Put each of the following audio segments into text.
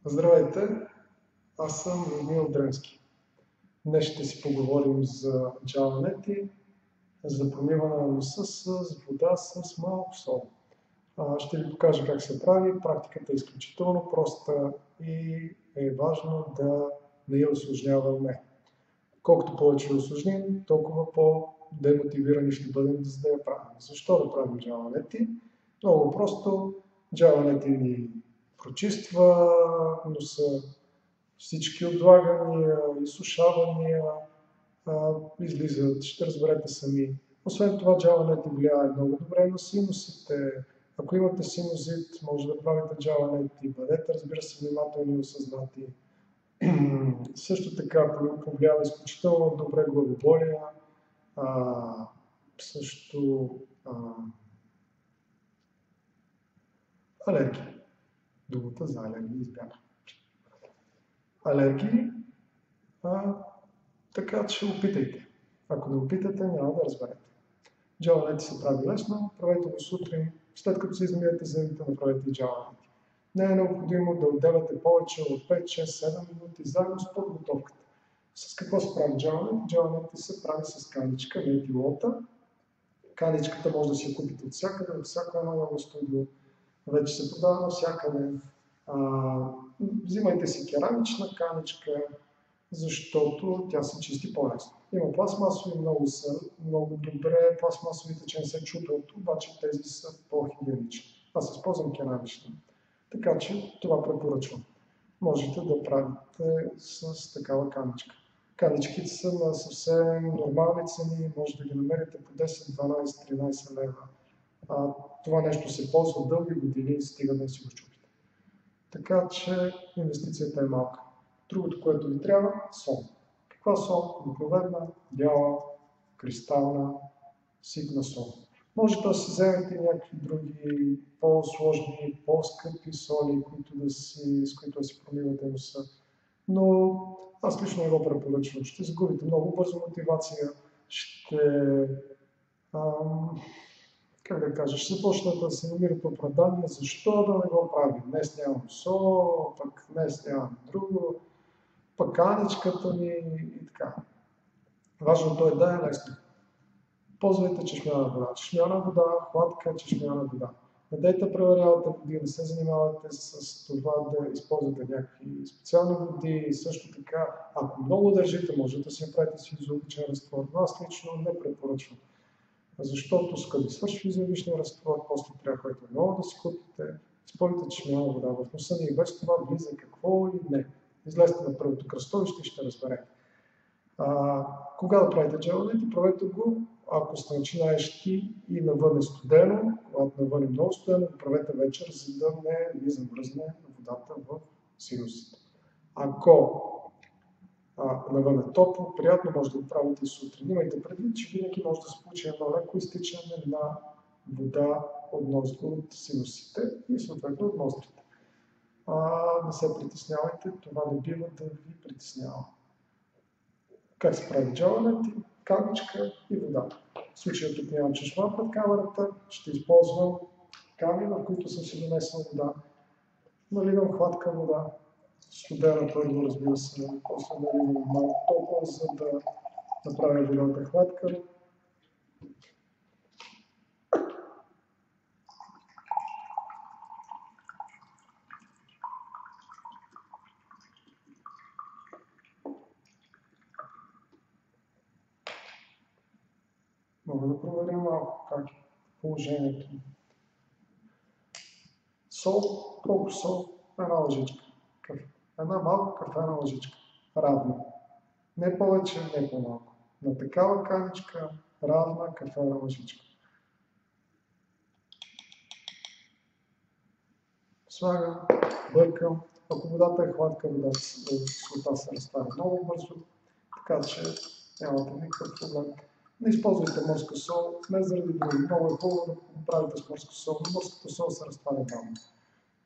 Здравейте, аз съм Людмил Дренски. Днес ще си поговорим за джаванети, за промиване на носа с вода с малко сол. Ще ви покажа как се прави. Практиката е изключително проста и е важно да не я усложняваме. Колкото повече я усложним, толкова по-демотивирани ще бъдем за да я правим. Защо да правим джаванети? Много просто. Джаванети ни прочиства носа, всички отлагания, изсушавания излизат, ще разберете сами. Освен това, джаванети влияе много добре на синусите. Ако имате синузит, може да правите джаванети. Бъдете, разбира се, внимателни и осъзнати. Също така повлиява изключително добре главоболия. Също алергии. Думата за алергии избяга. Алергии, така че опитайте. Ако не опитате, няма да разберете. Джаванети се прави лесно, правете го сутрин, след като се измиете зъбите, направете и джаванети. Не е необходимо да отделяте повече от 5, 6, 7 минути заедно с подготовката. С какво се прави джаванети? Джаванети се прави с каничка, не пилота. Каничката може да си я купите от всякъде, от всяко едно ново студио. Вече се продава навсякъде. Взимайте си керамична каничка, защото тя се чисти по-лесно. Има пластмасови, много добре, пластмасовите, че не се чупят, обаче тези са по-хигиенични. Аз използвам керамична, така че това препоръчвам. Можете да правите с такава каничка. Каничките са на съвсем нормални цени, може да ги намерите по 10, 12, 13 лева. Това нещо се ползва дълги години и стига да си го щупите. Така че инвестицията е малка. Другото, което ви трябва, сол. Каква сол? Обикновена, бяла, кристална, ситна сол. Може да си вземете някакви други по-сложни, по-скъпи соли, с които да си промивате носа. Но аз лично не го препоръчвам. Ще загубите много бързо мотивация, ще започнат да се намират оправдания, защо да не го правим. Днес нямам сол, пък днес нямам друго, пък каничката ми и така. Важното е да е лесно. Ползвайте чешмяна вода. Чешмяна вода, хладка чешмяна вода. Не дайте преверявате води, не се занимавате с това да използвате някакви специални води. И също така, ако много държите, можете да си направите с физиологичен разтвор. Аз лично не препоръчвам. Защото като ви свърши физиологичния разтвор, после трябва което много да си купите, използвайте чешмяна вода. В носа ни и без това влиза какво или не. Излезте на първото кръстовище и ще разберете. Кога да правите джаванети? Правете го, ако сте начинаещи и навън е студено, когато навън е много студено, го правете вечер, за да не ви замръзне водата в синусите. Ако навън е топло, приятно, може да го правите и сутрин. Имайте предвид, че винаги може да се получи едно леко изтичане на вода от синусите и съответно от ноздрите. Не се притеснявайте, това не бива да ви притеснява. Как се прави джаванети? Каничка и вода. В случая тук нямам чешма пред камерата, ще използвам кани, в които съм си донесъл вода. Наливам хладка вода, студена първо, разбира се, после наливам малко топла, за да направя водата хладка. Мога да проверя малко как е положението. Сол, колко сол? Една лъжичка. Една малка кафена лъжичка. Равна. Не повече, не по-малко. На такава каничка, равна кафена лъжичка. Слагам, бъркам. Ако водата е хладка, водата се разтваря много бързо, така че нямате никакъв проблем. Не използвайте морска сол, не заради други. Много е хубаво да го правите с морска сол, но морската сол се разтваря бавно.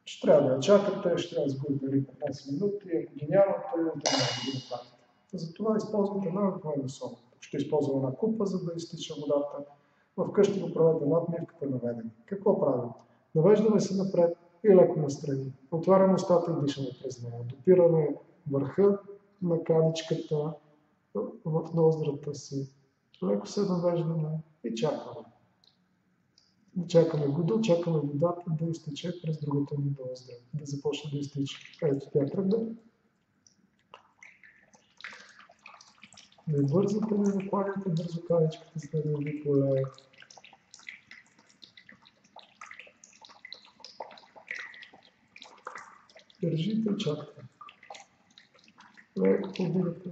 Ще трябва да я чакате, ще трябва да сгубите 15 минути, ако ги нямате, то няма да ги направите. Затова използвате една обикновена сол. Ще използвам една купа, за да изтича водата. Вкъщи го правете над мивката наведени. Какво правим? Навеждаме се напред и леко настрани. Отваряме устата и дишаме през нея. Допираме върха на каничката в ноздрата си. Леко се навеждаме и чакаме. Чакаме водата да изтече през другата ни ноздра, да започне да изтича. Ето тя тръгна. Не бързате, не накладяте бързо каничката, за да ви полее. Държите и чакате. Леко повдигате.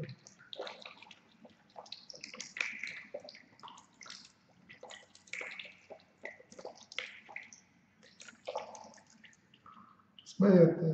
Смеяте.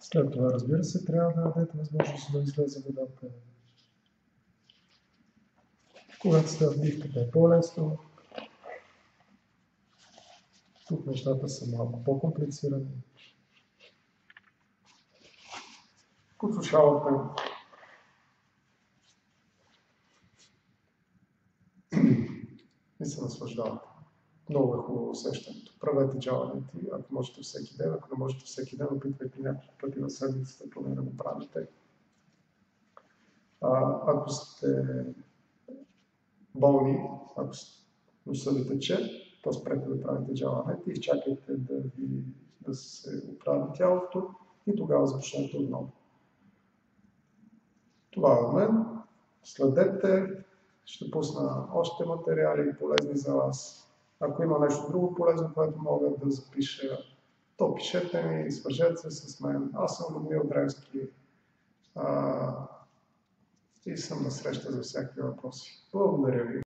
След това, разбира се, трябва да дадете възможност да излезе водата. Когато сте вдихката е по-лесно. Тук нещата са малко по-комплицирани. Подслушавате. И се наслаждавате. Много е хубаво усещането. Правете джаванети, ако можете всеки ден, ако не можете всеки ден, опитвайте няколко пъти в седмицата, поне да го правите. Ако сте болни, ако носа ви тече, то спрете да правите джаванети, изчакайте да се оправи тялото и тогава започнете отново. Това е от мен. Следете, ще пусна още материали полезни за вас. Ако има нещо друго полезно, което мога да запиша, то пишете ми, свържете се с мен. Аз съм Людмил Древски и съм на среща за всякакви въпроси. Благодаря ви.